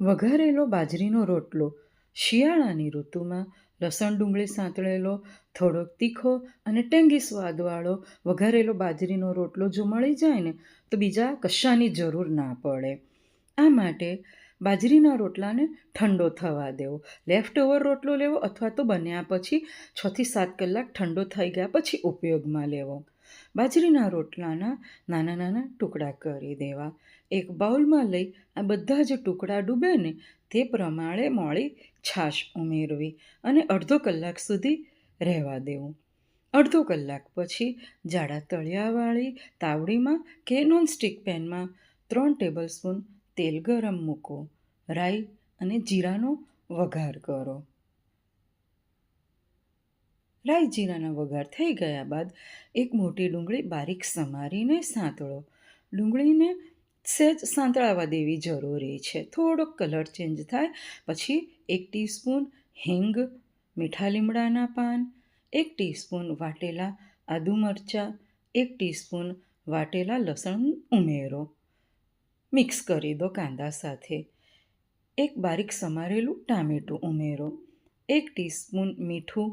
વઘારેલો બાજરીનો રોટલો શિયાળાની ઋતુમાં લસણ ડુંગળી સાંતળેલો, થોડોક તીખો અને ટેંગી સ્વાદવાળો વઘારેલો બાજરીનો રોટલો જો મળી જાય ને તો બીજા કશાની જરૂર ના પડે. આ માટે બાજરીના રોટલાને ઠંડો થવા દેવો. લેફ્ટ ઓવર રોટલો લેવો અથવા તો બન્યા પછી 6 થી 7 કલાક ઠંડો થઈ ગયા પછી ઉપયોગમાં લેવો. બાજરીના રોટલાના નાના નાના ટુકડા કરી દેવા. એક બાઉલમાં લઈ આ બધા જ ટુકડા ડૂબે ને તે પ્રમાણે મોળી છાશ ઉમેરવી અને અડધો કલાક સુધી રહેવા દેવું. અડધો કલાક પછી જાડા તળિયાવાળી તાવડીમાં કે નોનસ્ટિક પેનમાં 3 ટેબલસ્પૂન તેલ ગરમ મૂકો. રાઈ અને જીરાનો વઘાર કરો. રાઈ જીરાના વઘાર થઈ ગયા બાદ એક મોટી ડુંગળી બારીક સમારીને સાંતળો. ડુંગળીને સહેજ સાંતળાવા દેવી જરૂરી છે. થોડોક કલર ચેન્જ થાય પછી 1 ટીસ્પૂન હિંગ, મીઠા લીમડાના પાન, 1 ટીસ્પૂન વાટેલા આદુ મરચાં, 1 ટીસ્પૂન વાટેલા લસણ ઉમેરો. મિક્સ કરી દો કાંદા સાથે. એક બારીક સમારેલું ટામેટું ઉમેરો. 1 ટીસ્પૂન મીઠું,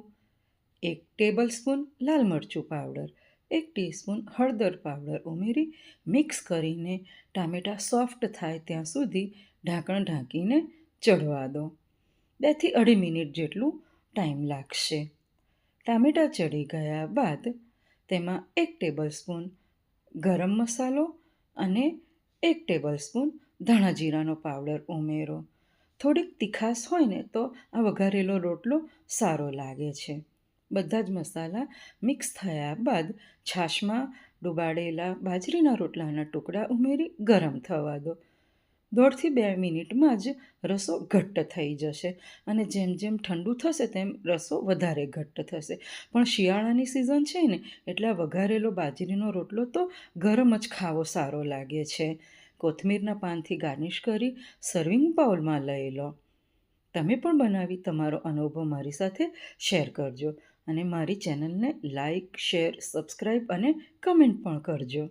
1 ટેબલસ્પૂન લાલ મરચું પાવડર, 1 ટીસ્પૂન હળદર પાવડર ઉમેરી મિક્સ કરીને ટામેટાં સોફ્ટ થાય ત્યાં સુધી ઢાંકણ ઢાંકીને ચડવા દો. 2 થી 2.5 મિનિટ જેટલું ટાઈમ લાગશે. ટામેટાં ચડી ગયા બાદ તેમાં 1 ટેબલસ્પૂન ગરમ મસાલો અને 1 ટેબલસ્પૂન ધાણા જીરાનો પાવડર ઉમેરો. થોડીક તીખાશ હોય ને તો આ વઘારેલો રોટલો સારો લાગે છે. બધા જ મસાલા મિક્સ થયા બાદ છાશમાં ડુબાડેલા બાજરીના રોટલાના ટુકડા ઉમેરી ગરમ થવા દો. 1.5 થી 2 મિનિટમાં જ રસો ઘટ્ટ થઈ જશે અને જેમ જેમ ઠંડુ થશે તેમ રસો વધારે ઘટ્ટ થશે. પણ શિયાળાની સિઝન છે ને એટલે વઘારેલો બાજરીનો રોટલો તો ગરમ જ ખાવો સારો લાગે છે. કોથમીરના પાનથી ગાર્નિશ કરી સર્વિંગ બાઉલમાં લઈ લો. તમે પણ બનાવી તમારો અનુભવ મારી સાથે શેર કરજો અને મારી ચેનલને લાઈક, શેર, સબસ્ક્રાઈબ અને કમેન્ટ પણ કરજો.